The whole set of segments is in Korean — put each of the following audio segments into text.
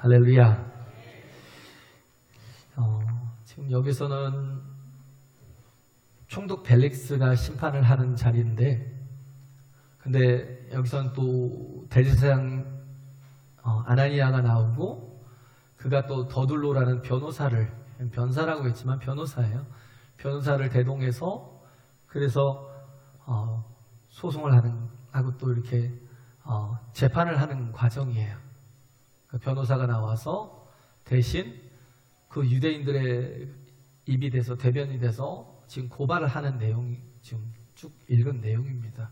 할렐루야. 지금 여기서는 총독 벨릭스가 심판을 하는 자리인데, 근데 여기서는 또 대제사장 아나니아가 나오고, 그가 또 더둘로라는 변사라고 했지만 변호사예요. 변호사를 대동해서 그래서 소송을 하고 또 이렇게 재판을 하는 과정이에요. 그 변호사가 나와서 대신 그 유대인들의 입이 돼서 대변이 돼서 지금 고발을 하는 내용이 지금 쭉 읽은 내용입니다.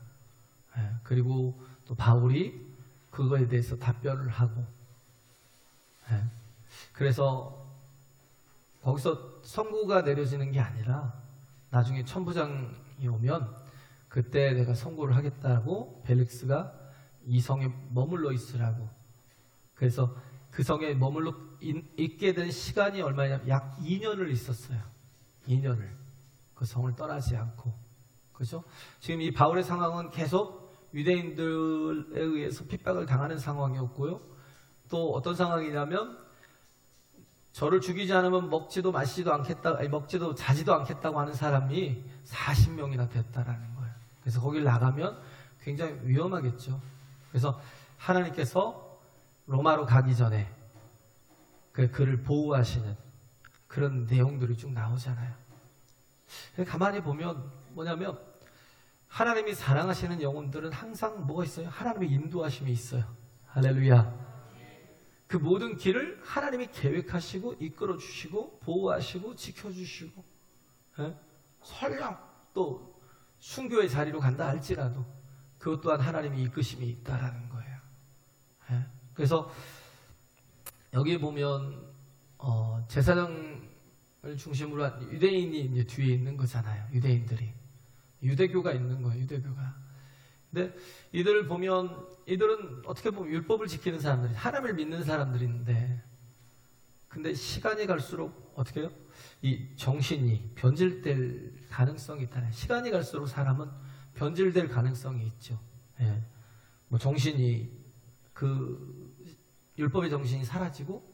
그리고 또 바울이 그거에 대해서 답변을 하고, 그래서 거기서 선고가 내려지는 게 아니라 나중에 천부장이 오면 그때 내가 선고를 하겠다고 벨릭스가 이 성에 머물러 있으라고. 그래서 그 성에 머물러 있게 된 시간이 얼마냐면 약 2년을 있었어요. 2년을. 그 성을 떠나지 않고. 그렇죠? 지금 이 바울의 상황은 계속 유대인들에 의해서 핍박을 당하는 상황이었고요. 또 어떤 상황이냐면 저를 죽이지 않으면 먹지도 자지도 않겠다고 하는 사람이 40명이나 됐다라는 거예요. 그래서 거길 나가면 굉장히 위험하겠죠. 그래서 하나님께서 로마로 가기 전에 그를 보호하시는 그런 내용들이 쭉 나오잖아요. 가만히 보면 뭐냐면 하나님이 사랑하시는 영혼들은 항상 뭐가 있어요? 하나님의 인도하심이 있어요. 할렐루야. 그 모든 길을 하나님이 계획하시고 이끌어 주시고 보호하시고 지켜주시고, 설령 또 순교의 자리로 간다 할지라도 그것 또한 하나님의 이끄심이 있다라는 거예요. 그래서 여기 보면 제사장을 중심으로 한 유대인이 이제 뒤에 있는 거잖아요. 유대인들이 유대교가 있는 거예요. 유대교가. 근데 이들을 보면 이들은 어떻게 보면 율법을 지키는 사람들이, 하나님을 믿는 사람들인데, 근데 시간이 갈수록 어떻게 해요? 이 정신이 변질될 가능성이 있다네. 시간이 갈수록 사람은 변질될 가능성이 있죠. 뭐 정신이 그 율법의 정신이 사라지고,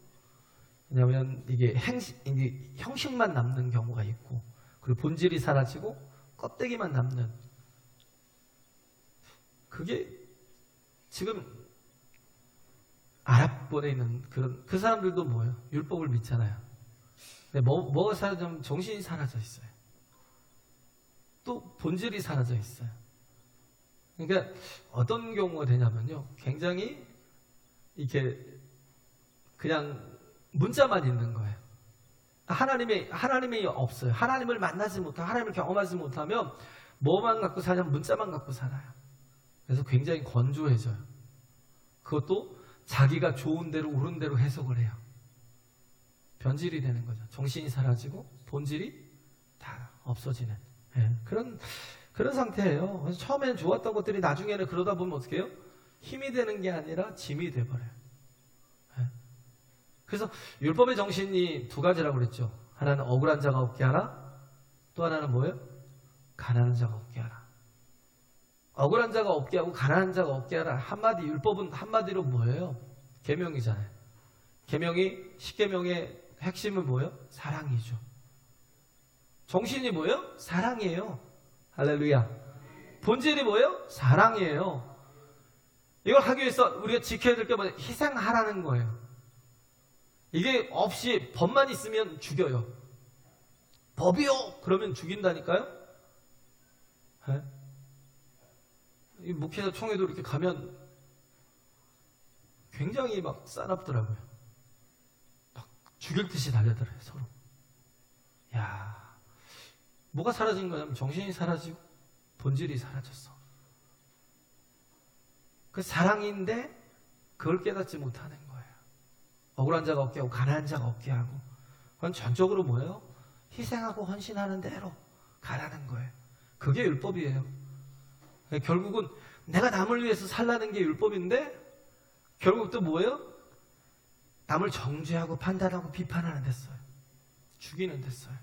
왜냐하면 이게 형식만 남는 경우가 있고, 그리고 본질이 사라지고 껍데기만 남는. 그게 지금 아랍권에 있는 그 사람들도 뭐예요? 율법을 믿잖아요. 근데 뭐가 사라지면 정신이 사라져 있어요. 또 본질이 사라져 있어요. 그러니까 어떤 경우가 되냐면요, 굉장히 이렇게 그냥 문자만 있는 거예요. 하나님이 없어요. 하나님을 만나지 못하고 하나님을 경험하지 못하면 뭐만 갖고 사냐면 문자만 갖고 살아요. 그래서 굉장히 건조해져요. 그것도 자기가 좋은 대로 옳은 대로 해석을 해요. 변질이 되는 거죠. 정신이 사라지고 본질이 다 없어지는 그런 상태예요. 그래서 처음에는 좋았던 것들이 나중에는 그러다 보면 어떻게 해요? 힘이 되는 게 아니라 짐이 돼버려요. 그래서 율법의 정신이 두 가지라고 그랬죠. 하나는 억울한 자가 없게 하라. 또 하나는 뭐예요? 가난한 자가 없게 하라. 억울한 자가 없게 하고 가난한 자가 없게 하라. 율법은 한마디로 뭐예요? 계명이잖아요. 계명이 10계명의 핵심은 뭐예요? 사랑이죠. 정신이 뭐예요? 사랑이에요. 할렐루야. 본질이 뭐예요? 사랑이에요. 이걸 하기 위해서 우리가 지켜야 될 게 뭐냐? 희생하라는 거예요. 이게 없이 법만 있으면 죽여요. 법이요! 그러면 죽인다니까요? 이 목회자 총회도 이렇게 가면 굉장히 막 싸납더라고요. 막 죽일 듯이 달려들어요, 서로. 야, 뭐가 사라진 거냐면 정신이 사라지고 본질이 사라졌어. 그 사랑인데 그걸 깨닫지 못하는 거예요. 억울한 자가 없게 하고 가난한 자가 없게 하고, 그건 전적으로 뭐예요? 희생하고 헌신하는 대로 가라는 거예요. 그게 율법이에요. 결국은 내가 남을 위해서 살라는 게 율법인데, 결국 또 뭐예요? 남을 정죄하고 판단하고 비판하는 데써요. 죽이는 데써요.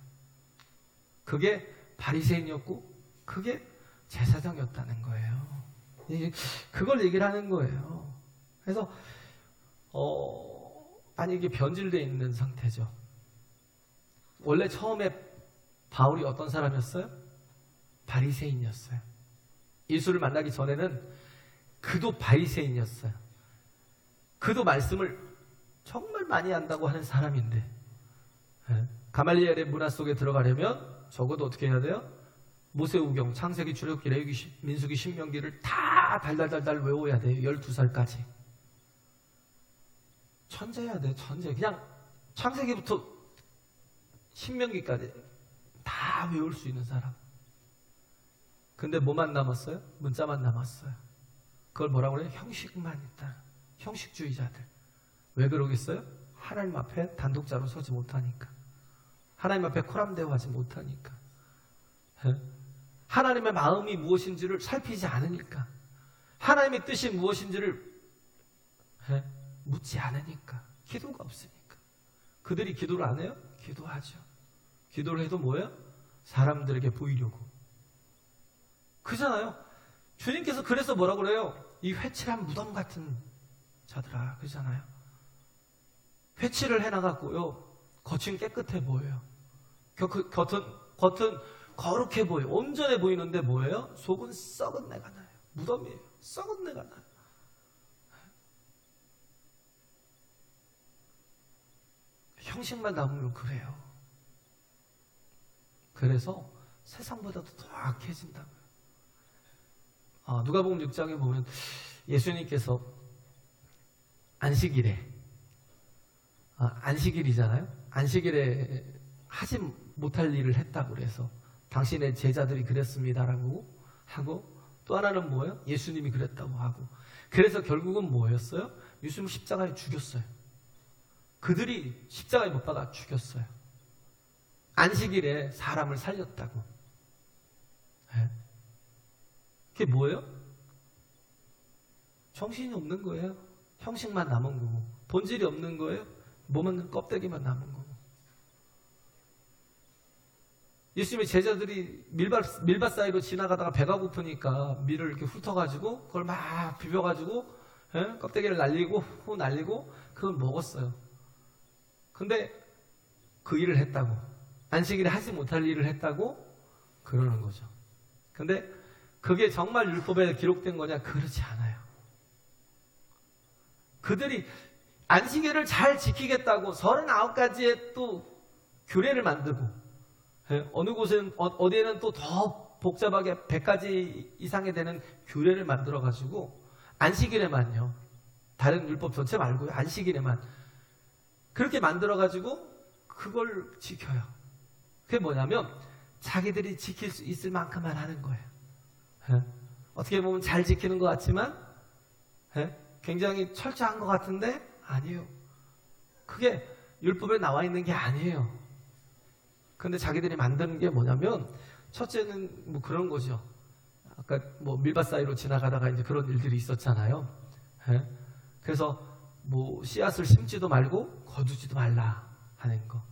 그게 바리새인이었고 그게 제사장이었다는 거예요. 그걸 얘기를 하는 거예요. 그래서 아니 이게 변질되어 있는 상태죠. 원래 처음에 바울이 어떤 사람이었어요? 바리새인이었어요. 예수를 만나기 전에는 그도 바리새인이었어요. 그도 말씀을 정말 많이 안다고 하는 사람인데, 가말리엘의 문화 속에 들어가려면 적어도 어떻게 해야 돼요? 모세우경, 창세기, 출애굽기, 레위기, 민수기, 신명기를 다 달달달달 외워야 돼요. 12살까지. 천재야 돼, 천재. 그냥 창세기부터 신명기까지 다 외울 수 있는 사람. 근데 뭐만 남았어요? 문자만 남았어요. 그걸 뭐라고 그래요? 형식만 있다. 형식주의자들. 왜 그러겠어요? 하나님 앞에 단독자로 서지 못하니까. 하나님 앞에 코람대오하지 못하니까. 하나님의 마음이 무엇인지를 살피지 않으니까. 하나님의 뜻이 무엇인지를 묻지 않으니까. 기도가 없으니까. 그들이 기도를 안 해요? 기도하죠. 기도를 해도 뭐예요? 사람들에게 보이려고. 그잖아요. 주님께서 그래서 뭐라고 그래요? 이 회칠한 무덤 같은 자들아, 그잖아요. 회칠을 해나갔고요. 겉은 깨끗해 보여요. 겉은 거룩해 보여요. 온전해 보이는데 뭐예요? 속은 썩은 내가 나요. 무덤이에요. 썩은 내가 나요. 형식만 남으면 그래요. 그래서 세상보다도 더 악해진다고요. 누가복음 6장에 보면 예수님께서 안식일에 안식일이잖아요. 안식일에 하지 못할 일을 했다고 그래서 당신의 제자들이 그랬습니다라고 하고, 또 하나는 뭐예요? 예수님이 그랬다고 하고. 그래서 결국은 뭐였어요? 예수님을 십자가에 죽였어요. 그들이 십자가에 못 박아 죽였어요. 안식일에 사람을 살렸다고. 그게 뭐예요? 정신이 없는 거예요. 형식만 남은 거고. 본질이 없는 거예요. 몸은 껍데기만 남은 거고. 예수님의 제자들이 밀밭 사이로 지나가다가 배가 고프니까 밀을 이렇게 훑어가지고 그걸 막 비벼가지고 껍데기를 날리고 후 날리고 그걸 먹었어요. 근데 그 일을 했다고, 안식일에 하지 못할 일을 했다고 그러는 거죠. 근데 그게 정말 율법에 기록된 거냐? 그렇지 않아요. 그들이 안식일을 잘 지키겠다고 39가지의 또 규례를 만들고, 어느 곳은 어디에는 또 더 복잡하게 100가지 이상이 되는 규례를 만들어가지고 안식일에만요, 다른 율법 전체 말고요, 안식일에만 그렇게 만들어가지고 그걸 지켜요. 그게 뭐냐면 자기들이 지킬 수 있을 만큼만 하는 거예요. 어떻게 보면 잘 지키는 것 같지만 굉장히 철저한 것 같은데 아니에요. 그게 율법에 나와 있는 게 아니에요. 근데 자기들이 만드는 게 뭐냐면, 첫째는 뭐 그런 거죠. 아까 뭐 밀밭 사이로 지나가다가 이제 그런 일들이 있었잖아요. 그래서 뭐 씨앗을 심지도 말고 거두지도 말라 하는 거.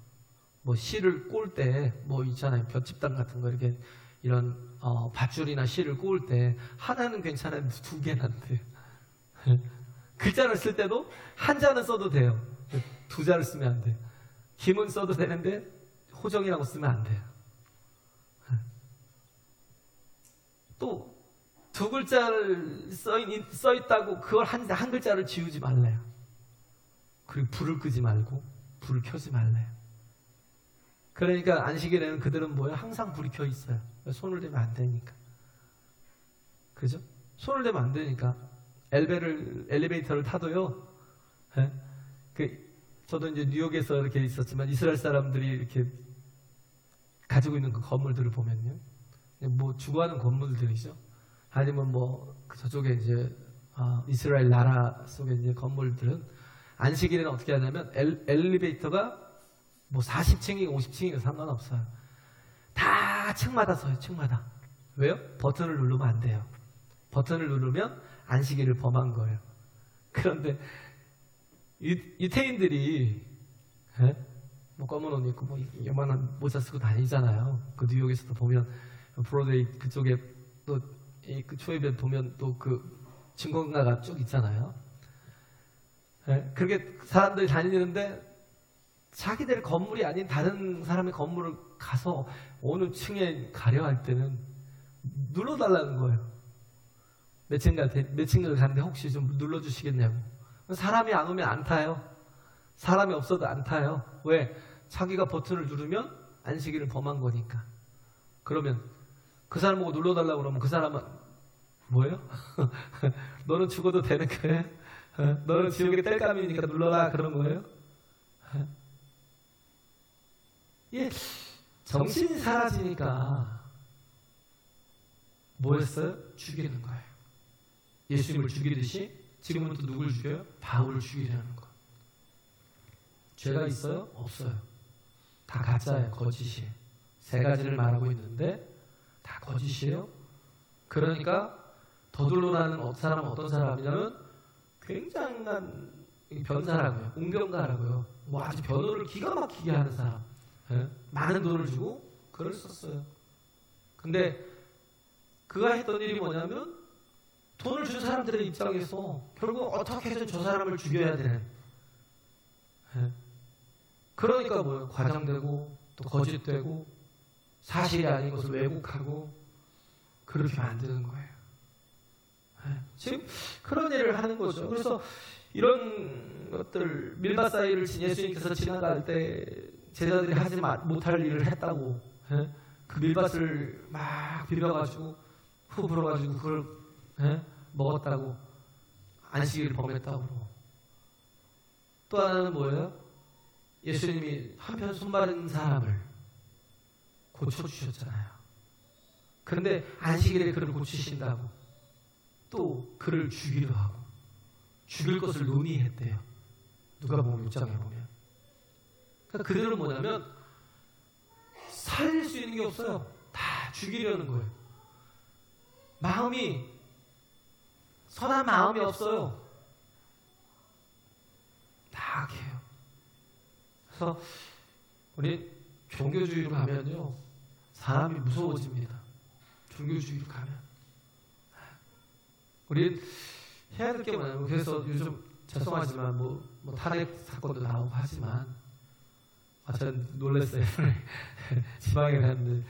뭐 씨를 꼴 때 뭐 있잖아요. 볏짚단 같은 거 이렇게 이런 밧줄이나 씨를 꼬을 때 하나는 괜찮은데 2개는 안 돼요. 글자를 쓸 때도 한 자는 써도 돼요. 2자를 쓰면 안 돼요. 김은 써도 되는데 호정이라고 쓰면 안 돼요. 또 2글자를 써 있다고 그걸 한 글자를 지우지 말래요. 그리고 불을 끄지 말고 불을 켜지 말래요. 그러니까 안식일에는 그들은 뭐예요? 항상 불이 켜 있어요. 손을 대면 안 되니까. 그죠? 손을 대면 안 되니까. 엘리베이터를 타도요. 저도 이제 뉴욕에서 이렇게 있었지만 이스라엘 사람들이 이렇게 가지고 있는 그 건물들을 보면요, 뭐 주거하는 건물들이죠. 아니면 뭐 저쪽에 이제 이스라엘 나라 속에 이제 건물들은 안식일에는 어떻게 하냐면 엘리베이터가 뭐 40층이고 50층이고 상관없어요. 다 층마다 서요. 층마다. 왜요? 버튼을 누르면 안 돼요. 버튼을 누르면 안식일을 범한 거예요. 그런데 유태인들이 뭐 검은 옷 입고 뭐 요만한 모자 쓰고 다니잖아요. 그 뉴욕에서도 보면 브로드웨이 그쪽에 또 그 초입에 보면 또 그 증거가가 쭉 있잖아요. 그렇게 사람들이 다니는데 자기들 건물이 아닌 다른 사람의 건물을 가서 어느 층에 가려 할 때는 눌러달라는 거예요. 몇 층을 가는데 혹시 좀 눌러주시겠냐고. 사람이 안 오면 안 타요. 사람이 없어도 안 타요. 왜? 자기가 버튼을 누르면 안식일을 범한 거니까. 그러면 그 사람 보고 눌러달라고 그러면 그 사람은 뭐예요? 너는 죽어도 되는 거예요? 너는 지옥의 땔감이니까 눌러라 그런 거예요? 예, 정신이 사라지니까 뭐 했어요? 죽이는 거예요. 예수님을 죽이듯이 지금은 또 누굴 죽여요? 바울을 죽이려는 거. 죄가 있어요? 없어요. 다 가짜예요. 거짓이에요. 세 가지를 말하고 있는데 다 거짓이에요. 그러니까 더둘러나는 사람은 어떤 사람이냐면 굉장한 변사라고요. 웅변가라고요. 뭐 아주 변호를 기가 막히게 하는 사람. 많은 돈을 주고 글을 썼어요. 근데 그가 했던 일이 뭐냐면 돈을 준 사람들의 입장에서 결국 어떻게든 저 사람을 죽여야 되는. 그러니까 뭐예요? 과장되고 또 거짓되고 사실이 아닌 것을 왜곡하고 그렇게 만드는 거예요. 지금 그런 일을 하는 거죠. 그래서 이런 것들 밀밭 사이를 예수님께서 지나갈 때 제자들이 하지 못할 일을 했다고 그 밀밭을 막 비벼가지고 후 불어가지고 그걸 먹었다고 안식일을 범했다고. 또 하나는 뭐예요? 예수님이 한편 손마른 사람을 고쳐주셨잖아요. 그런데 안식일에 그를 고치신다고 또 그를 죽이려 하고 죽일 것을 논의했대요. 누가복음 6장에 보면. 그러니까 그들은 뭐냐면 살릴 수 있는 게 없어요. 다 죽이려는 거예요. 마음이 선한 마음이 없어요. 다 악해요. 그래서 우리 종교주의로 가면요 사람이 무서워집니다. 종교주의로 가면 우리 해야 될 게 뭐냐면, 그래서 요즘 죄송하지만 뭐 탄핵 사건도 나오고 하지만 전 놀랐어요. 지방에 갔는데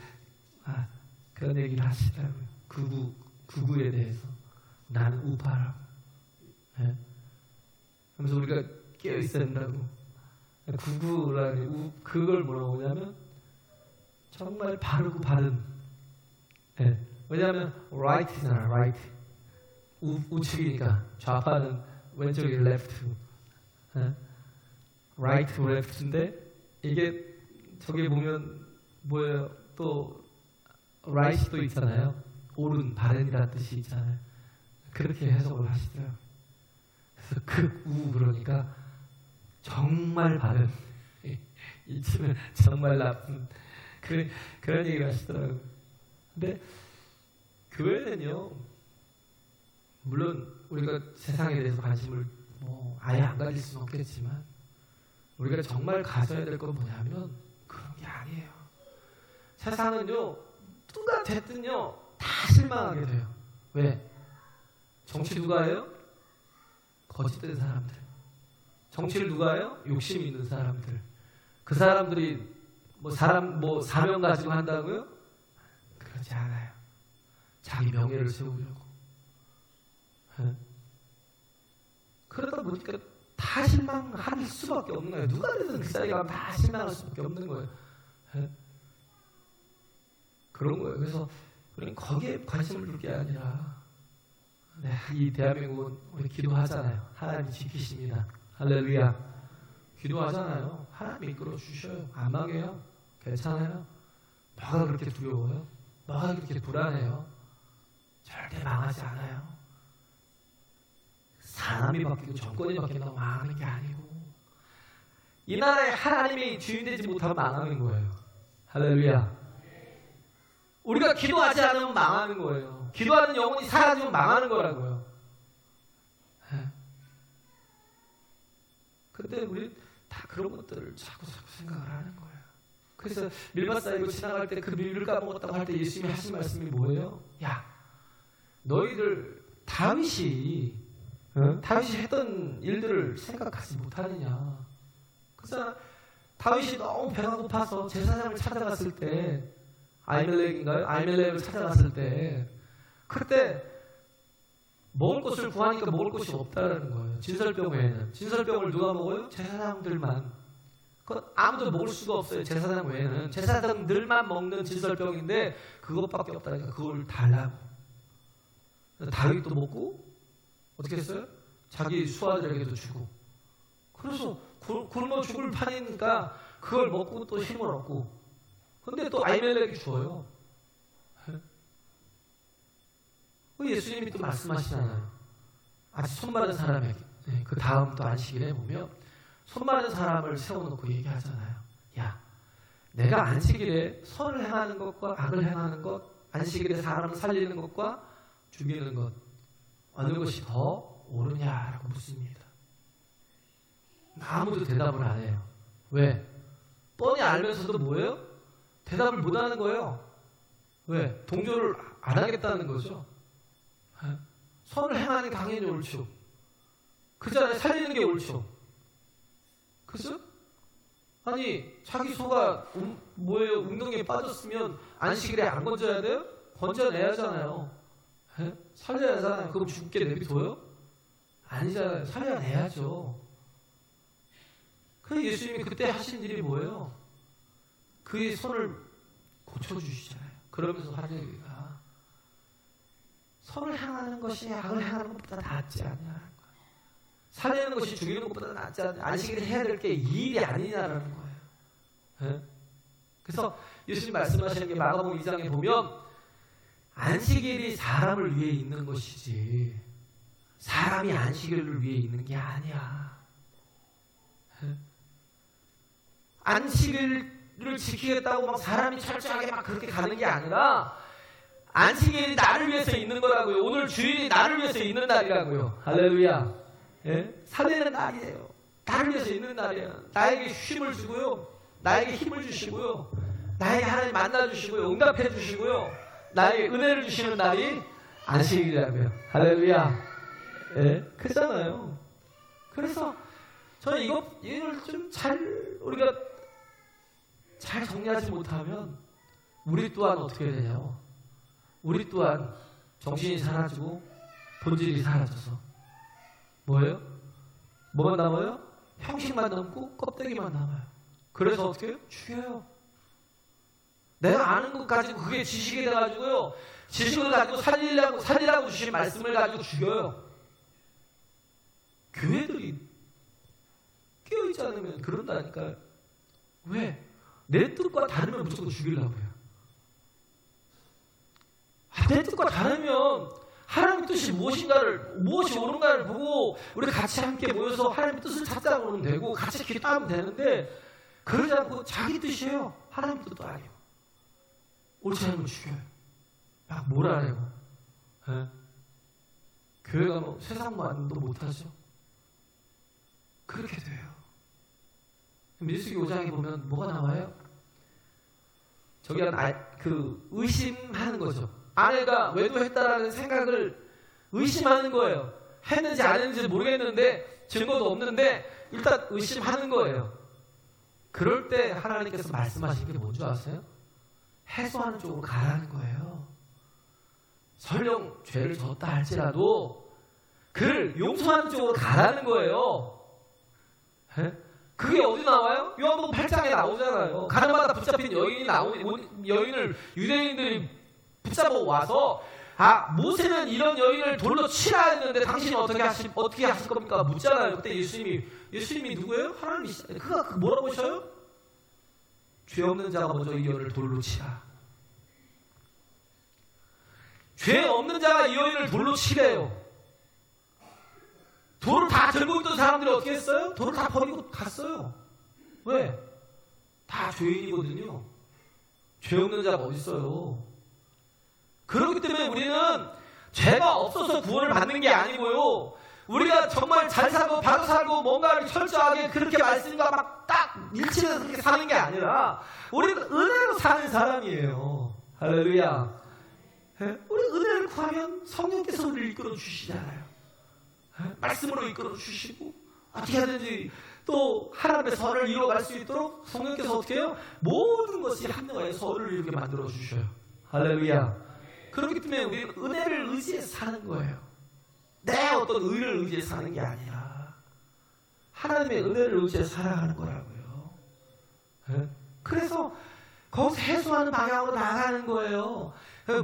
그런 얘기를 하시더라고요. 극우에 대해서 나는 우파라고. 그래서 우리가 깨어 있어야 된다고. 극우라니 그걸 뭐라고 하냐면 정말 바르고 바른. 왜냐하면 right잖아, right. 우측이니까 좌파는 왼쪽이 left. right, left인데 이게 저기 보면 뭐예요? 또 right도 있잖아요. 옳은, 바른이라는 뜻이 있잖아요. 그렇게 해석을 하시더라고요. 그래서 극우 그러니까 정말 바른, 이쯤은 정말 나쁜 그런 얘기를 하시더라고요. 근데 교회는요, 물론 우리가 세상에 대해서 관심을 아예 안 가질 수는 없겠지만 우리가 정말 가져야 될 건 뭐냐면 그런 게 아니에요. 세상은요 누가 됐든요 다 실망하게 돼요. 왜? 정치 누가 해요? 거짓된 사람들. 정치를 누가 해요? 욕심 있는 사람들. 그 사람들이 사명 가지고 한다고요? 그러지 않아요. 자기 명예를 세우려고. 그러다 보니까 다 실망할 수밖에 없는 거예요. 누가 되든 그 자리에 가면 다 실망할 수밖에 없는 거예요. 그런 거예요. 그래서 우리는 거기에 관심을 둘 게 아니라 이 대한민국은 우리 기도하잖아요. 하나님 지키십니다. 할렐루야. 기도하잖아요. 하나님 이끌어 주셔요. 안 망해요. 괜찮아요. 뭐가 그렇게 두려워요? 뭐가 그렇게 불안해요? 절대 망하지 않아요. 사람이 바뀌고 정권이 바뀐다고 망하는 게 아니고 이 나라에 하나님이 주인되지 못하면 망하는 거예요. 할렐루야. 우리가 기도하지 않으면 망하는 거예요. 기도하는 영혼이 사라지면 망하는 거라고요. 근데 우리 다 그런 것들을 자꾸 생각을 하는 거예요. 그래서 밀밭 사이로 지나갈 때 그 밀을 까먹었다고 할 때 예수님이 하신 말씀이 뭐예요? 야, 너희들 다윗이 다윗이 했던 일들을 생각하지 못하느냐. 그래서 다윗이 너무 배가 고파서 제사장을 찾아갔을 때, 아히멜렉인가요? 아히멜렉을 찾아갔을 때, 그때 먹을 것을 구하니까 먹을 것이 없다라는 거예요. 진설병 외에는. 진설병을 누가 먹어요? 제사장들만. 아무도 먹을 수가 없어요. 제사장 외에는. 제사장들만 먹는 진설병인데 그것밖에 없다니까 그걸 달라고. 다윗도 먹고 어떻게 했어요? 자기 수하들에게도 주고. 그래서 굶어 죽을 판이니까 그걸 먹고 또 힘을 얻고. 근데 또 아히멜렉이 죽어요. 예수님이 또 말씀하시잖아요. 아직 손마른 사람에게, 그 다음 또 안식일에 보면 손마른 사람을 세워놓고 얘기하잖아요. 야, 내가 안식일에 선을 행하는 것과 악을 행하는 것, 안식일에 사람을 살리는 것과 죽이는 것, 어느 것이 더 옳으냐라고 묻습니다. 아무도 대답을 안 해요. 왜? 뻔히 알면서도 뭐예요? 대답을 못 하는 거예요. 왜? 동조를 안 하겠다는 거죠. 선을 행하는 게 당연히 옳죠. 그 전에 살리는 게 옳죠. 그죠? 아니, 자기 소가 뭐예요? 운동에 빠졌으면 안식일에 안 건져야 돼요? 건져내야 하잖아요. 살려야 하잖아요. 그럼 죽게 내비둬요? 아니잖아요. 살려내야죠. 그 예수님이 그때 하신 일이 뭐예요? 그의 손을 고쳐주시잖아요. 그러면서 하는 얘기가 선을 향하는 것이 악을 향하는 것보다 낫지 않냐는 거예요. 살리는 것이 죽이는 것보다 낫지 않냐. 안식일에 해야 될 게 이 일이 아니냐라는 거예요. 그래서 예수님 말씀하시는 게 마가복음 2장에 보면 안식일이 사람을 위해 있는 것이지 사람이 안식일을 위해 있는 게 아니야. 안식일을 지키겠다고 막 사람이 철저하게 막 그렇게 가는 게 아니라 안식일이 나를 위해서 있는 거라고요. 오늘 주일이 나를 위해서 있는 날이라고요. 할렐루야. 살리는 날이에요. 나를 위해서 있는 날이에요. 나에게 쉼을 주고요. 나에게 힘을 주시고요. 나에게 하나님 만나주시고요. 응답해 주시고요. 나에게 은혜를 주시는 날이 안식일이라고요. 할렐루야. 그렇잖아요. 그래서 저는 이걸 좀 우리가 잘 정리하지 못하면 우리 또한 어떻게 되냐고. 우리 또한 정신이 사라지고 본질이 사라져서 뭐예요? 뭐만 남아요? 형식만 남고 껍데기만 남아요. 그래서 어떻게 해요? 죽여요. 내가 아는 것 가지고 그게 지식이 돼가지고요. 지식을 가지고 살리라고 주신 말씀을 가지고 죽여요. 교회들이 깨어있지 않으면 그런다니까요. 왜? 내 뜻과 다르면 무조건 죽이려고 해요. 내 뜻과 다르면 하나님의 뜻이 무엇이 옳은가를 보고 우리 같이 함께 모여서 하나님의 뜻을 찾자고 하면 되고 같이 기도하면 되는데 그러지 않고 자기 뜻이에요. 하나님 뜻도 아니고 옳지 않으면 죽여요. 막 몰아내고 교회가 뭐 세상 만도 못하죠. 그렇게 돼요. 민수기 5장에 보면 뭐가 나와요? 저기 의심하는 거죠. 아내가 외도했다라는 생각을 의심하는 거예요. 했는지 안 했는지 모르겠는데 증거도 없는데 일단 의심하는 거예요. 그럴 때 하나님께서 말씀하신 게 뭔지 아세요? 해소하는 쪽으로 가라는 거예요. 설령 죄를 졌다 할지라도 그를 용서하는 쪽으로 가라는 거예요. 그게 어디 나와요? 요한복음 8장에 나오잖아요. 가나마다 붙잡힌 여인을 유대인들이 붙잡아 와서 모세는 이런 여인을 돌로 치라 했는데 당신이 어떻게 하실 겁니까? 묻잖아요. 그때 예수님이 누구예요? 하나님이시잖아요. 그가 뭐라고 하셔요? 죄 없는 자가 먼저 이 여인을 돌로 치라. 죄 없는 자가 이 여인을 돌로 치래요. 돌을 다 들고 있던 사람들이 어떻게 했어요? 돌을 다 버리고 갔어요. 왜? 다 죄인이거든요. 죄 없는 자가 어디 있어요? 그렇기 때문에 우리는 죄가 없어서 구원을 받는 게 아니고요. 우리가 정말 잘 살고 바로 살고 뭔가를 철저하게 그렇게 말씀과 막 딱 일치해서 그렇게 사는 게 아니라 우리는 은혜로 사는 사람이에요. 할렐루야. 우리 은혜를 구하면 성령께서 우리를 이끌어 주시잖아요. 말씀으로 이끌어 주시고 어떻게 하든지 또 하나님의 선을 이루어갈 수 있도록 성령께서 어떻게 해요? 모든 것이 합력하여 선을 이루게 만들어 주셔요. 할렐루야. 그렇기 때문에 우리는 은혜를 의지해서 사는 거예요. 내 어떤 의를 의지해서 사는 게 아니라 하나님의 은혜를 의지해서 살아가는 거라고요. 그래서 거기서 해소하는 방향으로 나가는 거예요.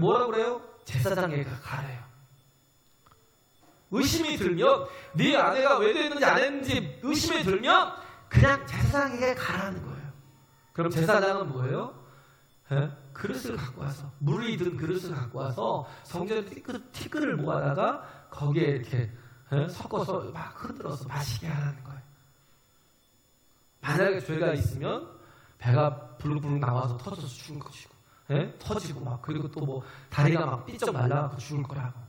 뭐라고 그래요? 제사장에게 가래요. 의심이 들면 네 아내가 외도했는지 안 했는지 의심이 들면 그냥 제사장에게 가라는 거예요. 그럼 제사장은 뭐예요? 그릇을 갖고 와서 물이 든 그릇을 갖고 와서 성전에 티끌을 모아다가 거기에 이렇게 섞어서 막 흔들어서 마시게 하라는 거예요. 만약에 죄가 있으면 배가 불룩불룩 나와서 터져서 죽을 것이고 터지고 막 그리고 또 뭐 다리가 막 삐쩍 말라서 죽을 거라고.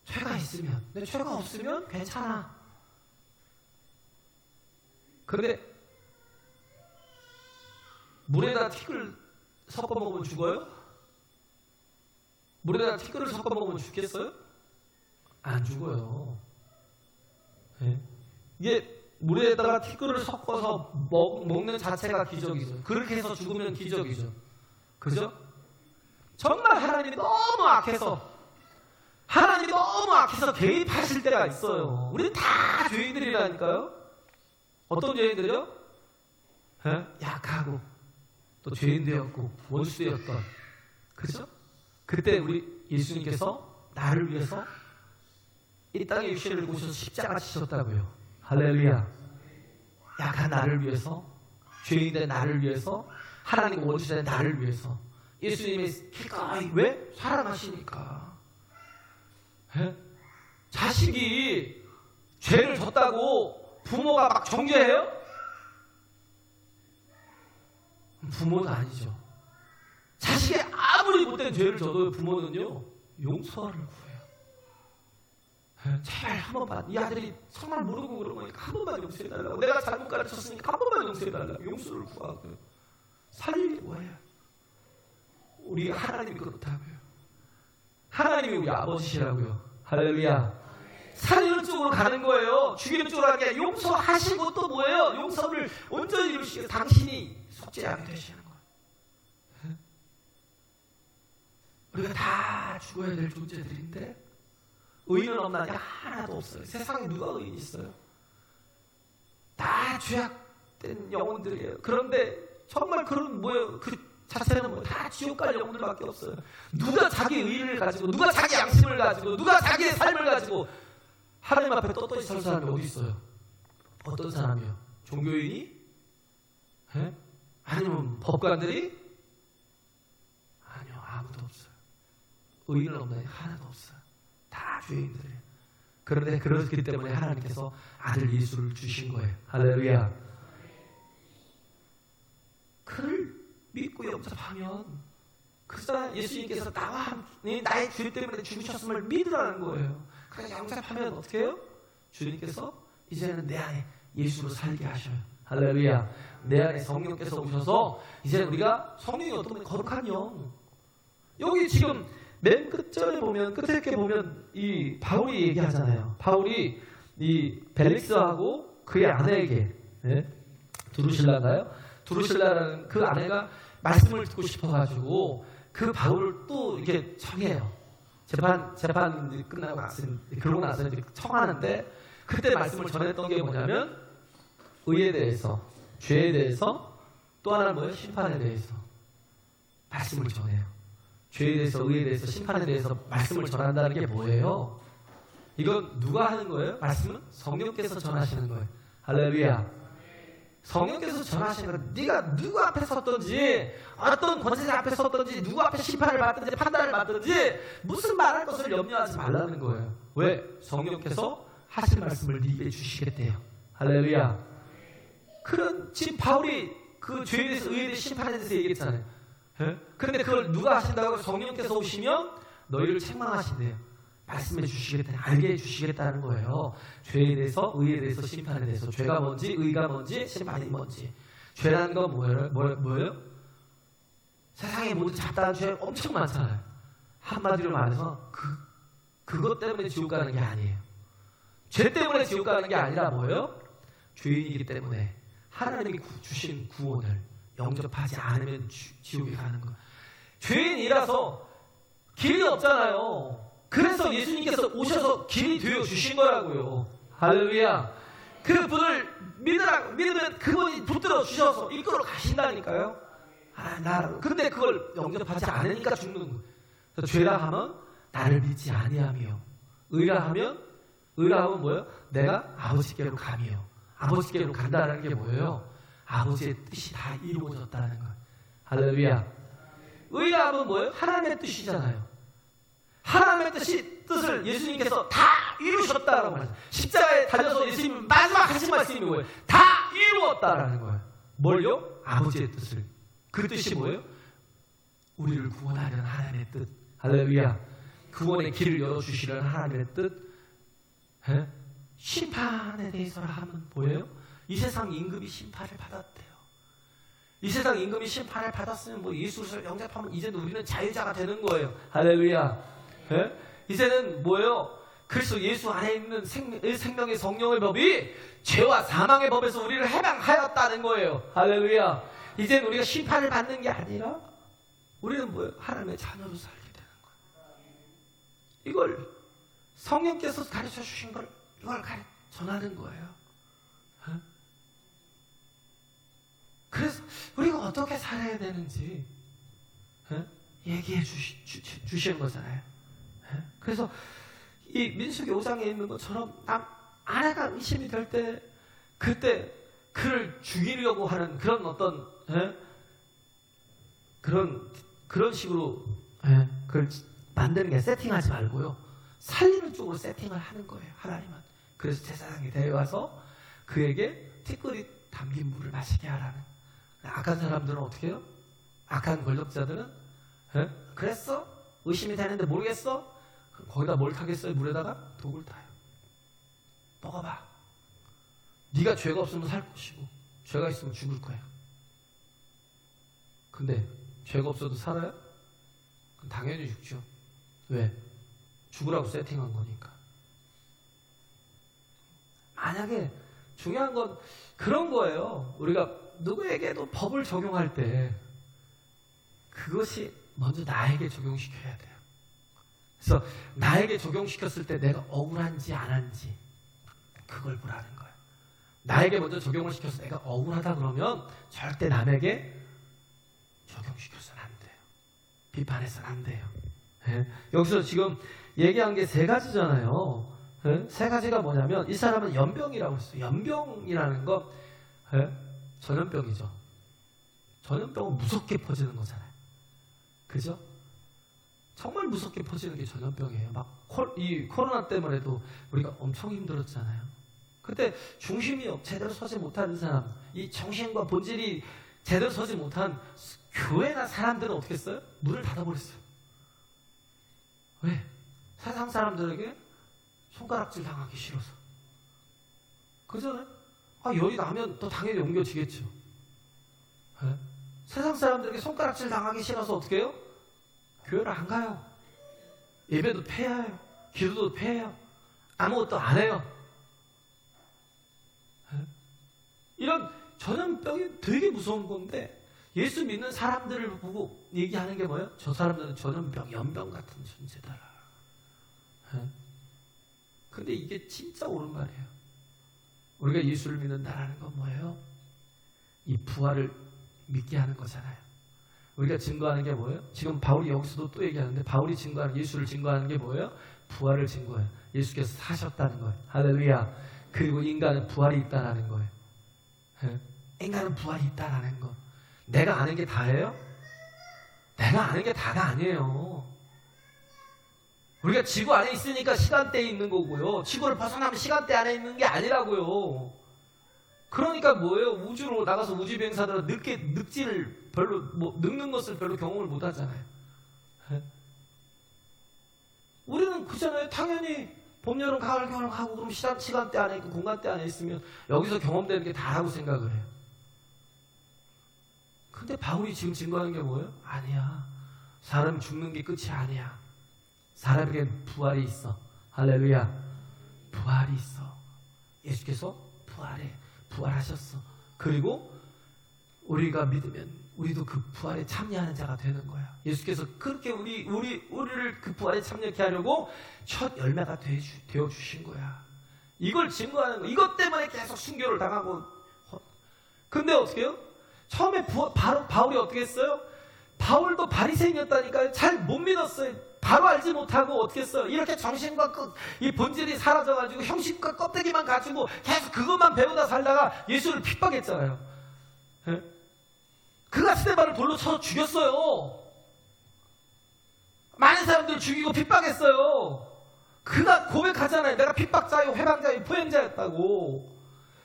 죄가 있으면 근데 죄가 없으면 괜찮아. 그런데 물에다 티끌 섞어 먹으면 죽어요? 물에다 티끌을 섞어 먹으면 죽겠어요? 안 죽어요. 이게 물에다가 티끌을 섞어서 먹는 자체가 기적이죠. 그렇게 해서 죽으면 기적이죠. 그죠? 정말 하나님이 너무 악해서 개입하실 때가 있어요. 우리는 다 죄인들이라니까요. 어떤 죄인들이요? 약하고 또 죄인 되었고 원수 되었던, 그죠? 그때 우리 예수님께서 나를 위해서 이 땅에 육신을 입으셔서 십자가 지셨다고요. 할렐루야. 약한 나를 위해서, 죄인 된 나를 위해서, 하나님 원수 된 나를 위해서 예수님의 기꺼이, 왜? 사랑하시니까. 자식이 죄를 졌다고 부모가 막 정죄해요? 부모는 아니죠. 자식이 아무리 못된 죄를 져도 부모는요 용서를 구해요. 제발 한 번만, 이 아들이 정말 모르고 그런 거니까 한 번만 용서해달라고, 내가 잘못 가르쳤으니까 한 번만 용서해달라고 용서를 구하고요. 살리기 뭐예요? 우리 하나님이 그렇다고요. 하나님이 우리 아버지시라고요. 할렐루야. 살리는 쪽으로 가는 거예요. 죽이는 쪽으로 가는 게 아니라 용서하시고 또 뭐예요? 용서를 온전히 이루시기 위해서 당신이 속죄하게 되시는 거예요. 우리가 다 죽어야 될 존재들인데 의인은 없나니 하나도 없어요. 세상에 누가 의인이 있어요? 다 죄악된 영혼들이에요. 그런데 정말 그런 뭐예요? 그 자체는 뭐 다 지옥 갈 영혼들밖에 없어요. 누가 자기 의를 가지고, 누가 자기 양심을 가지고, 누가 자기의 삶을 가지고 하나님 앞에 떳떳이 설 사람이 어디 있어요? 어떤 사람이요? 종교인이? 아니면 법관들이? 아니요, 아무도 없어요. 의인은 없나요? 하나도 없어요. 다 죄인들이에요. 그런데 그렇기 때문에 하나님께서 아들 예수를 주신 거예요. 할렐루야. 그를 믿고 영접하면, 그러나 예수님께서 나와 함께 나의 죄 때문에 죽으셨음을 믿으라는 거예요. 그러니까 영접하면 어떻게 해요? 주님께서 이제는 내 안에 예수로 살게 하셔요. 할렐루야. 내 안에 성령께서 오셔서 이제 우리가, 성령이 어떤 거룩한 영, 여기 지금 맨 끝절에 보면, 끝에 이렇게 보면 이 바울이 얘기하잖아요. 바울이 이 벨릭스하고 그의 아내에게, 두루실라인가요? 두루실라라는 그 아내가 말씀을 듣고 싶어가지고 그 바울을 또 이렇게 청해요. 재판 끝나고 그러고 나서 이제 청하는데, 그때 말씀을 전했던 게 뭐냐면 의에 대해서, 죄에 대해서, 또 하나는 뭐예요? 심판에 대해서 말씀을 전해요. 죄에 대해서, 의에 대해서, 심판에 대해서 말씀을 전한다는 게 뭐예요? 이건 누가 하는 거예요? 말씀은 성령께서 전하시는 거예요. 할렐루야. 성령께서 전하시는 거예요. 네가 누구 앞에 섰든지, 어떤 권세자 앞에 섰든지, 누구 앞에 심판을 받든지 판단을 받든지 무슨 말할 것을 염려하지 말라는 거예요. 왜? 성령께서 하실 말씀을 네게 주시겠대요. 할렐루야. 그런, 지금 바울이 그 죄에 대해서, 의에 대해서, 심판에 대해서 얘기했잖아요. 그런데 그걸 누가 하신다고? 성령께서 오시면 너희를 책망하신대요. 말씀해 주시겠다, 알게 해 주시겠다는 거예요. 죄에 대해서, 의에 대해서, 심판에 대해서. 죄가 뭔지, 의가 뭔지, 심판이 뭔지. 죄라는 건 뭐예요? 세상에 모든 잡다한 죄 엄청 많잖아요. 한마디로 말해서 그것 때문에 지옥 가는 게 아니에요. 죄 때문에 지옥 가는 게 아니라 뭐예요? 죄인이기 때문에 하나님이 주신 구원을 영접하지 않으면 지옥에 가는 거예요. 죄인이라서 길이 없잖아요. 그래서 예수님께서 오셔서 길이 되어 주신 거라고요. 할렐루야. 그 분을 믿으면 그분이 붙들어 주셔서 이끌어 가신다니까요. 근데 그걸 영접하지 않으니까 죽는 거예요. 그래서 죄라 하면 나를 믿지 아니하며, 의라 하면 뭐예요? 내가 아버지께로 가며. 아버지께로 간다는 게 뭐예요? 아버지의 뜻이 다 이루어졌다는 거예요. 할렐루야. 의라 하면 뭐예요? 하나님의 뜻이잖아요. 하나님의 뜻을 예수님께서 다 이루셨다라고 말해요. 십자가에 달려서 예수님 마지막 하신 말씀이 뭐예요? 다 이루었다라는 거예요. 뭘요? 아버지의 뜻을. 그 뜻이 뭐예요? 우리를 구원하려는 하나님의 뜻. 할렐루야. 구원의 길을 열어주시려는 하나님의 뜻. 심판에 대해서라 하면 뭐예요? 이 세상 임금이 심판을 받았대요. 이 세상 임금이 심판을 받았으면 뭐 예수를 영접하면 이제는 우리는 자유자가 되는 거예요. 할렐루야. 이제는 뭐예요? 그리스도 예수 안에 있는 생명의 성령의 법이 죄와 사망의 법에서 우리를 해방하였다는 거예요. 할렐루야. 이제는 우리가 심판을 받는 게 아니라 우리는 뭐예요? 하나님의 자녀로 살게 되는 거예요. 이걸 성령께서 가르쳐 주신 걸 이걸 전하는 거예요. 그래서 우리가 어떻게 살아야 되는지 얘기해 주시는 거잖아요. 그래서 이 민수기 5장에 있는 것처럼 아내가 의심이 될 때 그때 그를 죽이려고 하는 그런 어떤 그런 식으로 그걸 만드는 게 세팅하지 말고요. 살리는 쪽으로 세팅을 하는 거예요. 하나님은. 그래서 제사장이 데려와서 그에게 티끌이 담긴 물을 마시게 하라는. 악한 사람들은 어떻게 해요? 악한 권력자들은 그랬어? 의심이 되는데 모르겠어? 거기다 뭘 타겠어요? 물에다가 독을 타요. 먹어봐. 네가 죄가 없으면 살 것이고 죄가 있으면 죽을 거야. 근데 죄가 없어도 살아요? 그럼 당연히 죽죠. 왜? 죽으라고 세팅한 거니까. 만약에 중요한 건 그런 거예요. 우리가 누구에게도 법을 적용할 때 그것이 먼저 나에게 적용시켜야 돼요. 그래서 나에게 적용시켰을 때 내가 억울한지 안 한지 그걸 보라는 거예요. 나에게 먼저 적용을 시켜서 내가 억울하다 그러면 절대 남에게 적용시켜서는 안 돼요. 비판해서는 안 돼요. 여기서 지금 얘기한 게 세 가지잖아요. 세 가지가 뭐냐면 이 사람은 연병이라고 했어요. 연병이라는 건 전염병이죠. 전염병은 무섭게 퍼지는 거잖아요. 그죠? 정말 무섭게 퍼지는 게 전염병이에요. 이 코로나 때문에도 우리가 엄청 힘들었잖아요. 그때 중심이 제대로 서지 못하는 사람, 이 정신과 본질이 제대로 서지 못한 교회나 사람들은 어떻게 했어요? 문을 닫아버렸어요. 왜? 세상 사람들에게 손가락질 당하기 싫어서. 그잖아요? 열이 나면 또 당연히 옮겨지겠죠. 세상 사람들에게 손가락질 당하기 싫어서 어떻게 해요? 교회를 안 가요. 예배도 폐해요. 기도도 폐해요. 아무것도 안 해요. 이런 전염병이 되게 무서운 건데 예수 믿는 사람들을 보고 얘기하는 게 뭐예요? 저 사람들은 전염병, 연병 같은 존재다. 근데 이게 진짜 옳은 말이에요. 우리가 예수를 믿는다라는 건 뭐예요? 이 부활을 믿게 하는 거잖아요. 우리가 증거하는 게 뭐예요? 지금 바울이 여기서도 또 얘기하는데 바울이 증거하는 예수를 증거하는 게 뭐예요? 부활을 증거해요. 예수께서 사셨다는 거예요. 할렐루야. 그리고 인간은 부활이 있다라는 거예요. 인간은 부활이 있다라는 거. 내가 아는 게 다예요? 내가 아는 게 다가 아니에요. 우리가 지구 안에 있으니까 시간대에 있는 거고요. 지구를 벗어나면 시간대 안에 있는 게 아니라고요. 그러니까 뭐예요? 우주로 나가서 우주 비행사들은 늙지를 별로 늙는 것을 별로 경험을 못 하잖아요. 우리는 그잖아요. 당연히 봄, 여름, 가을, 겨울 하고 그럼 시간대 안에 있고 공간대 안에 있으면 여기서 경험되는 게 다라고 생각을 해요. 근데 바울이 지금 증거하는 게 뭐예요? 아니야. 사람 죽는 게 끝이 아니야. 사람에겐 부활이 있어. 할렐루야. 부활이 있어. 예수께서 부활하셨어. 그리고 우리가 믿으면 우리도 그 부활에 참여하는 자가 되는 거야. 예수께서 그렇게 우리를 그 부활에 참여케 하려고 첫 열매가 되어 주신 거야. 이걸 증거하는 거. 이것 때문에 계속 순교를 당하고. 근데 어떻게 해요? 처음에 바울이 어떻게 했어요? 바울도 바리새인이었다니까요. 잘 못 믿었어요. 바로 알지 못하고 어떻게 했어요? 이렇게 정신과 이 본질이 사라져가지고 형식과 껍데기만 가지고 계속 그것만 배우다 살다가 예수를 핍박했잖아요. 예? 그가 스데반을 돌로 쳐서 죽였어요. 많은 사람들을 죽이고 핍박했어요. 그가 고백하잖아요. 내가 핍박자요, 회방자요, 포행자였다고.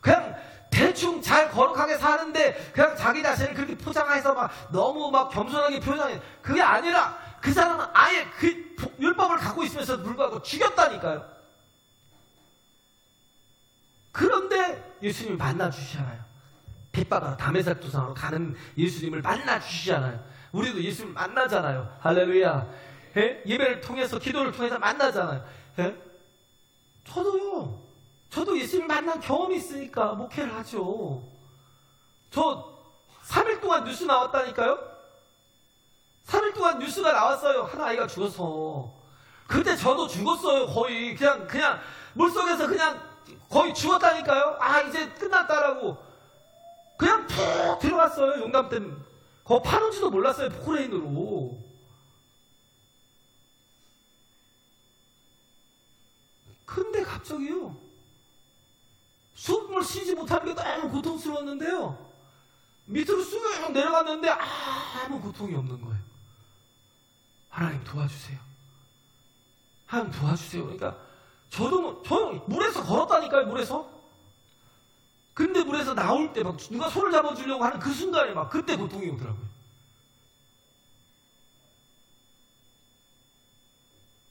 그냥 대충 잘 거룩하게 사는데 그냥 자기 자신을 그렇게 포장해서 막 너무 막 겸손하게 표현해. 그게 아니라 그 사람은 아예 그 율법을 갖고 있으면서도 불구하고 죽였다니까요. 그런데 예수님이 만나주시잖아요. 핍박하러 다메섹 도상으로 가는 예수님을 만나주시잖아요. 우리도 예수님을 만나잖아요. 할렐루야. 예? 예배를 통해서 기도를 통해서 만나잖아요. 예? 저도 예수님을 만난 경험이 있으니까 목회를 하죠. 저 3일 동안 뉴스 나왔다니까요. 3일 동안 뉴스가 나왔어요. 한 아이가 죽어서. 그때 저도 죽었어요. 거의 그냥 물속에서 그냥 거의 죽었다니까요. 아 이제 끝났다라고 그냥 푹 들어갔어요. 용담 때문에. 그거 파는지도 몰랐어요. 포크레인으로. 근데 갑자기요, 숨을 쉬지 못하는 게 너무 고통스러웠는데요, 밑으로 쑥 내려갔는데 아무 고통이 없는 거예요. 하나님 도와주세요. 하나님 도와주세요. 그러니까 저도 물에서 걸었다니까요. 물에서. 근데 물에서 나올 때 막 누가 손을 잡아주려고 하는 그 순간에 막 그때 고통이 오더라고요.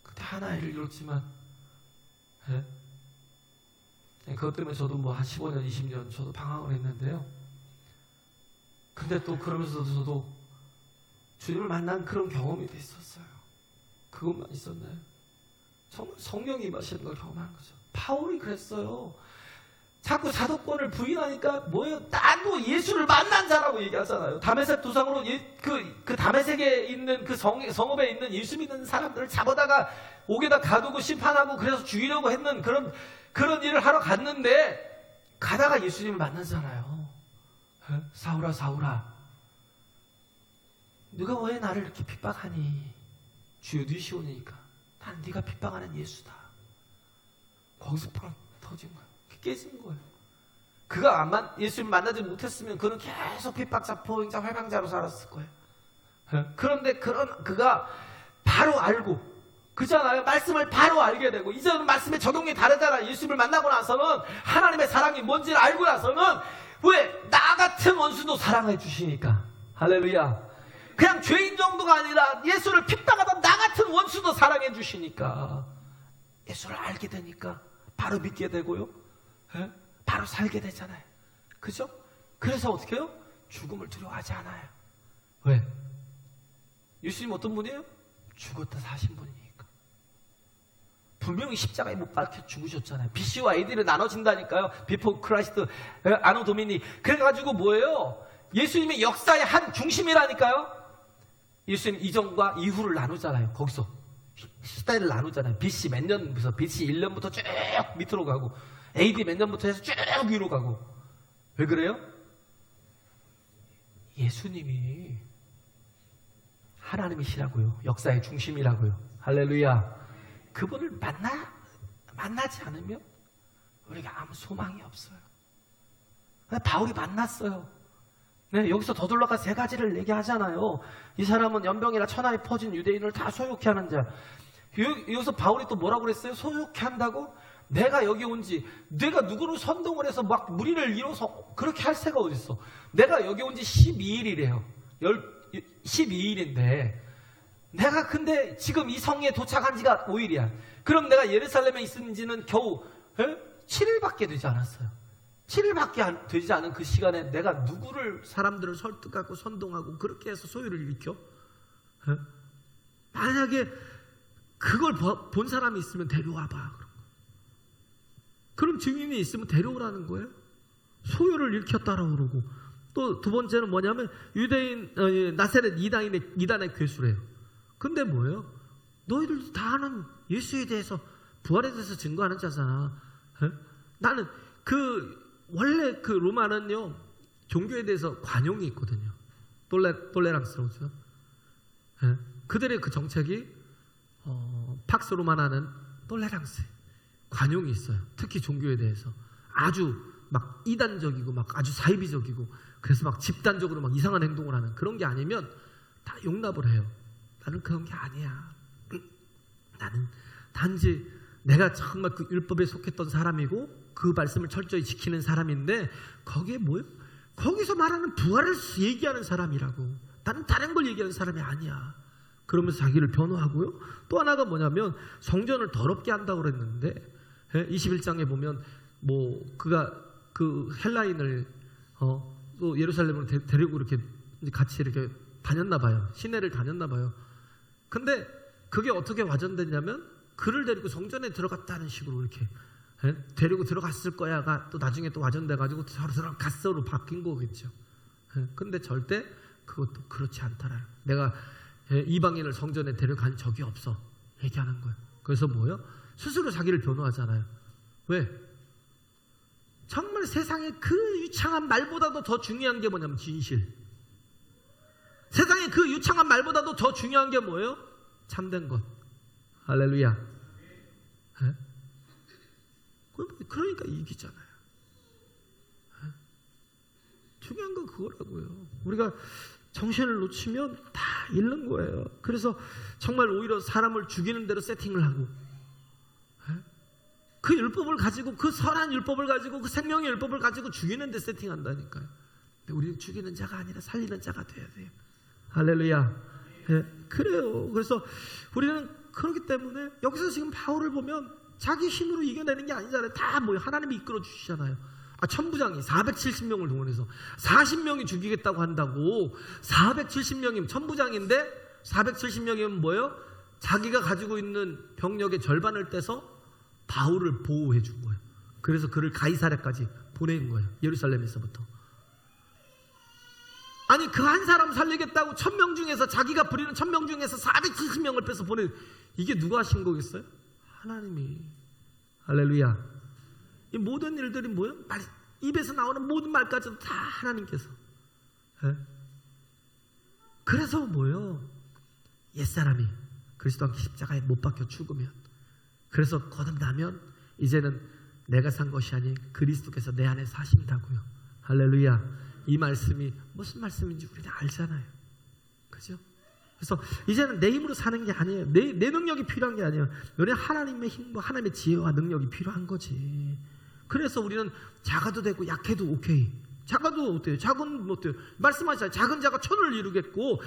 그때 한 아이를 잃었지만, 네? 그것 때문에 저도 뭐 한 15년, 20년 저도 방황을 했는데요. 근데 또 그러면서도 저도 주님을 만난 그런 경험이 됐었어요. 그것만 있었나요? 정말 성령이 임하시는 걸 경험하는 거죠. 바울이 그랬어요. 자꾸 사도권을 부인하니까 뭐예요? 나도 예수를 만난 자라고 얘기하잖아요. 다메섹 도상으로 그 다메섹에 있는 그 성읍에 있는 예수 믿는 사람들을 잡아다가 옥에다 가두고 심판하고 그래서 죽이려고 했는 그런 일을 하러 갔는데, 가다가 예수님을 만나잖아요. 사울아 사울아, 네가 왜 나를 이렇게 핍박하니? 주여 네 시온이니까 난 네가 핍박하는 예수다. 거기서 팡 터진 거예요. 깨진 거예요. 그가 예수님 만나지 못했으면 그는 계속 핍박자, 포행자, 회방자로 살았을 거예요. 그런데 그가 바로 알고, 그잖아요. 말씀을 바로 알게 되고, 이제는 말씀의 적용이 다르잖아요. 예수님을 만나고 나서는 하나님의 사랑이 뭔지를 알고 나서는, 왜? 나 같은 원수도 사랑해 주시니까. 할렐루야. 그냥 죄인 정도가 아니라 예수를 핍박하던 나 같은 원수도 사랑해 주시니까 예수를 알게 되니까 바로 믿게 되고요, 바로 살게 되잖아요. 그죠? 그래서 어떻게 해요? 죽음을 두려워하지 않아요. 왜? 예수님 어떤 분이에요? 죽었다 사신 분이니까. 분명히 십자가에 못 박혀 죽으셨잖아요. BC와 AD를 나눠진다니까요. 비포 크라이스트, 아노 도미니. 그래가지고 뭐예요? 예수님의 역사의 한 중심이라니까요. 예수님 이전과 이후를 나누잖아요. 거기서 시대를 나누잖아요. BC 몇 년부터, BC 1년부터 쭉 밑으로 가고, AD 몇 년부터 해서 쭉 위로 가고. 왜 그래요? 예수님이 하나님이시라고요. 역사의 중심이라고요. 할렐루야. 그분을 만나지 않으면 우리가 아무 소망이 없어요. 바울이 만났어요. 네, 여기서 더둘러가 세 가지를 얘기하잖아요. 이 사람은 연병이라 천하에 퍼진 유대인을 다 소욕케 하는 자. 여기서 바울이 또 뭐라고 그랬어요? 소욕케 한다고? 내가 여기 온지, 내가 누구를 선동을 해서 막 무리를 이뤄서 그렇게 할 새가 어딨어. 내가 여기 온지 12일이래요. 12일인데 내가 근데 지금 이 성에 도착한 지가 5일이야. 그럼 내가 예루살렘에 있은 지는 겨우 7일밖에 되지 않았어요. 7일밖에 되지 않은 그 시간에 내가 누구를, 사람들을 설득하고 선동하고 그렇게 해서 소유를 일으켜? 만약에 그걸 본 사람이 있으면 데려와봐. 그럼 증인이 있으면 데려오라는 거예요. 소요를 일으켰다라고 그러고, 또 두 번째는 뭐냐면 유대인 나사렛 이단의 괴수래요. 근데 뭐예요? 너희들도 다 아는 예수에 대해서, 부활에 대해서 증거하는 자잖아. 에? 나는 원래 그 로마는요, 종교에 대해서 관용이 있거든요. 톨레랑스라고죠. 그들의 그 정책이 팍스 로마나는 톨레랑스, 관용이 있어요. 특히 종교에 대해서 아주 막 이단적이고 막 아주 사이비적이고, 그래서 막 집단적으로 막 이상한 행동을 하는 그런 게 아니면 다 용납을 해요. 나는 그런 게 아니야. 나는 단지 내가 정말 그 율법에 속했던 사람이고 그 말씀을 철저히 지키는 사람인데, 거기에 뭐예요? 거기서 말하는 부활을 얘기하는 사람이라고. 나는 다른 걸 얘기하는 사람이 아니야. 그러면서 자기를 변호하고요. 또 하나가 뭐냐면 성전을 더럽게 한다고 그랬는데, 21장에 보면 뭐 그가 그 헬라인을 또 예루살렘으로 데리고 이렇게 같이 이렇게 다녔나 봐요. 시내를 다녔나 봐요. 근데 그게 어떻게 와전됐냐면, 그를 데리고 성전에 들어갔다는 식으로 이렇게 데리고 들어갔을 거야가 또 나중에 또 와전돼가지고 서로 갓서로 바뀐 거겠죠. 근데 절대 그것도 그렇지 않더라. 내가 이방인을 성전에 데려간 적이 없어 얘기하는 거예요. 그래서 뭐예요? 스스로 자기를 변호하잖아요. 왜? 정말 세상에 그 유창한 말보다도 더 중요한 게 뭐냐면 진실. 세상에 그 유창한 말보다도 더 중요한 게 뭐예요? 참된 것. 할렐루야. 그러니까 이기잖아요. 중요한 건 그거라고요. 우리가 정신을 놓치면 다 잃는 거예요. 그래서 정말 오히려 사람을 죽이는 대로 세팅을 하고, 그 율법을 가지고, 그 선한 율법을 가지고, 그 생명의 율법을 가지고 죽이는 데 세팅한다니까요. 근데 우리는 죽이는 자가 아니라 살리는 자가 돼야 돼요. 할렐루야. 그래요. 그래서 우리는 그렇기 때문에 여기서 지금 바울을 보면 자기 힘으로 이겨내는 게 아니잖아요. 다 뭐예요? 하나님이 이끌어 주시잖아요. 천부장이 470명을 동원해서 40명이 죽이겠다고 한다고. 470명이면 천부장인데 470명이면 뭐예요? 자기가 가지고 있는 병력의 절반을 떼서 바울을 보호해 준 거예요. 그래서 그를 가이사랴까지 보낸 거예요. 예루살렘에서부터. 아니 그 한 사람 살리겠다고 1000명 중에서, 자기가 부리는 1000명 중에서 470명을 빼서 보낸, 이게 누가 하신 거겠어요? 하나님이. 할렐루야. 이 모든 일들이 뭐예요? 입에서 나오는 모든 말까지도 다 하나님께서. 그래서 뭐예요? 옛사람이 그리스도 함께 십자가에 못 박혀 죽으면, 그래서 거듭나면 이제는 내가 산 것이 아닌 그리스도께서 내 안에 사신다고요. 할렐루야. 이 말씀이 무슨 말씀인지 우리는 알잖아요. 그죠? 그래서 이제는 내 힘으로 사는 게 아니에요. 내 능력이 필요한 게 아니에요. 우리는 하나님의 힘과 하나님의 지혜와 능력이 필요한 거지. 그래서 우리는 작아도 되고 약해도 오케이. 작아도 어때요? 작은 뭐 어때요? 말씀하시잖아요. 작은 자가 천을 이루겠고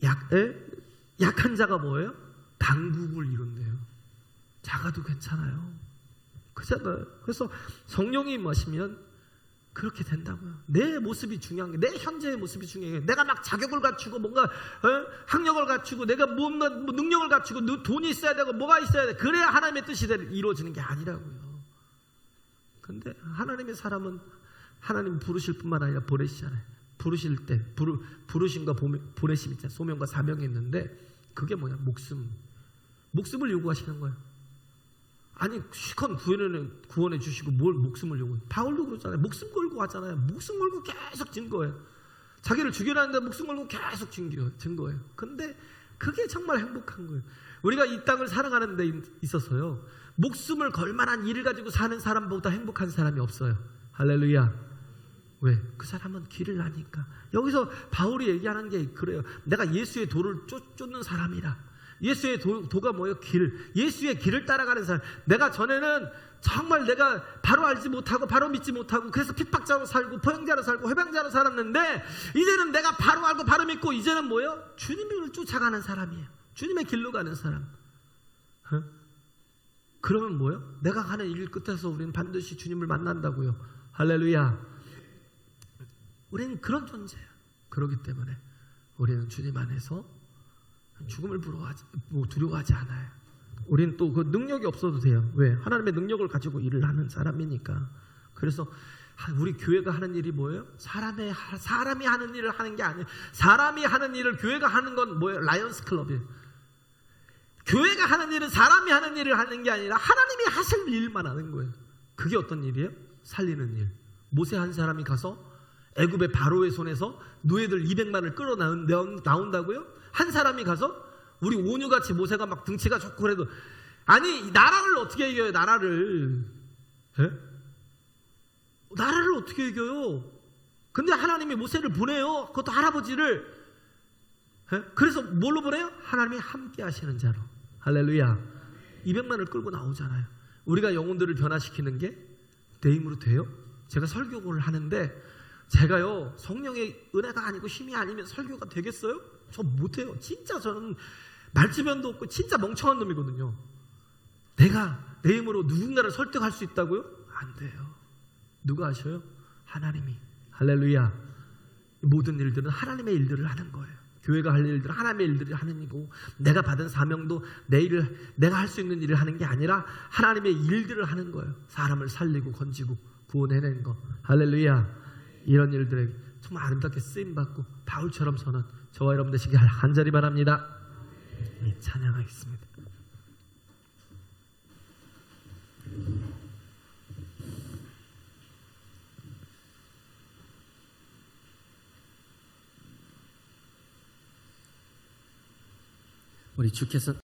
약한 자가 뭐예요? 강국을 이룬대요. 작아도 괜찮아요. 그잖아요. 그래서 성령이 임하시면 그렇게 된다고요. 내 모습이 중요한 게, 내 현재의 모습이 중요한 게, 내가 막 자격을 갖추고 뭔가 학력을 갖추고 내가 뭔가 능력을 갖추고 돈이 있어야 되고 뭐가 있어야 돼, 그래야 하나님의 뜻이 이루어지는 게 아니라고요. 근데 하나님의 사람은 하나님 부르실 뿐만 아니라 보내시잖아요. 부르실 때 부르심과 보내심 있잖아요. 소명과 사명이 있는데, 그게 뭐냐? 목숨을 요구하시는 거예요. 아니 시컨 구원해 주시고 뭘 목숨을 요구해. 바울도 그러잖아요. 목숨 걸고 하잖아요. 목숨 걸고 계속 증거해요. 자기를 죽여라는데 목숨 걸고 계속 증거해요. 근데 그게 정말 행복한 거예요. 우리가 이 땅을 살아가는 데 있어서요, 목숨을 걸 만한 일을 가지고 사는 사람보다 행복한 사람이 없어요. 할렐루야. 왜? 그 사람은 길을 아니까. 여기서 바울이 얘기하는 게 그래요. 내가 예수의 도를 쫓는 사람이라. 예수의 도가 뭐예요? 길. 예수의 길을 따라가는 사람. 내가 전에는 정말 내가 바로 알지 못하고 바로 믿지 못하고, 그래서 핍박자로 살고 포형자로 살고 회방자로 살았는데, 이제는 내가 바로 알고 바로 믿고, 이제는 뭐예요? 주님을 쫓아가는 사람이에요. 주님의 길로 가는 사람. 그러면 뭐예요? 내가 가는 일 끝에서 우리는 반드시 주님을 만난다고요. 할렐루야. 우리는 그런 존재예요. 그렇기 때문에 우리는 주님 안에서 죽음을 두려워하지 않아요. 우린 또 그 능력이 없어도 돼요. 왜? 하나님의 능력을 가지고 일을 하는 사람이니까. 그래서 우리 교회가 하는 일이 뭐예요? 사람이 하는 일을 하는 게 아니에요. 사람이 하는 일을 교회가 하는 건 뭐예요? 라이언스 클럽이에요. 교회가 하는 일은 사람이 하는 일을 하는 게 아니라 하나님이 하실 일만 하는 거예요. 그게 어떤 일이에요? 살리는 일. 모세 한 사람이 가서 애굽의 바로의 손에서 노예들 200만을 끌어 나온다고요? 한 사람이 가서 우리 온유같이 모세가 막 등치가 좋고 그래도 아니 나라를 어떻게 이겨요? 나라를 어떻게 이겨요? 근데 하나님이 모세를 보내요. 그것도 할아버지를. 그래서 뭘로 보내요? 하나님이 함께 하시는 자로. 할렐루야. 200만을 끌고 나오잖아요. 우리가 영혼들을 변화시키는 게 내 힘으로 돼요? 제가 설교를 하는데 제가요 성령의 은혜가 아니고 힘이 아니면 설교가 되겠어요? 저 못해요. 진짜 저는 말주변도 없고 진짜 멍청한 놈이거든요. 내가 내 힘으로 누군가를 설득할 수 있다고요? 안 돼요. 누가 하셔요? 하나님이. 할렐루야. 모든 일들은 하나님의 일들을 하는 거예요. 교회가 할 일들은 하나님의 일들을 하는 이고 내가 받은 사명도 내가 할 수 있는 일을 하는 게 아니라 하나님의 일들을 하는 거예요. 사람을 살리고 건지고 구원해내는 거. 할렐루야. 이런 일들에 정말 아름답게 쓰임받고 바울처럼 저는 저와 여러분 되시길 간절히 바랍니다. 찬양하겠습니다. 우리 주께서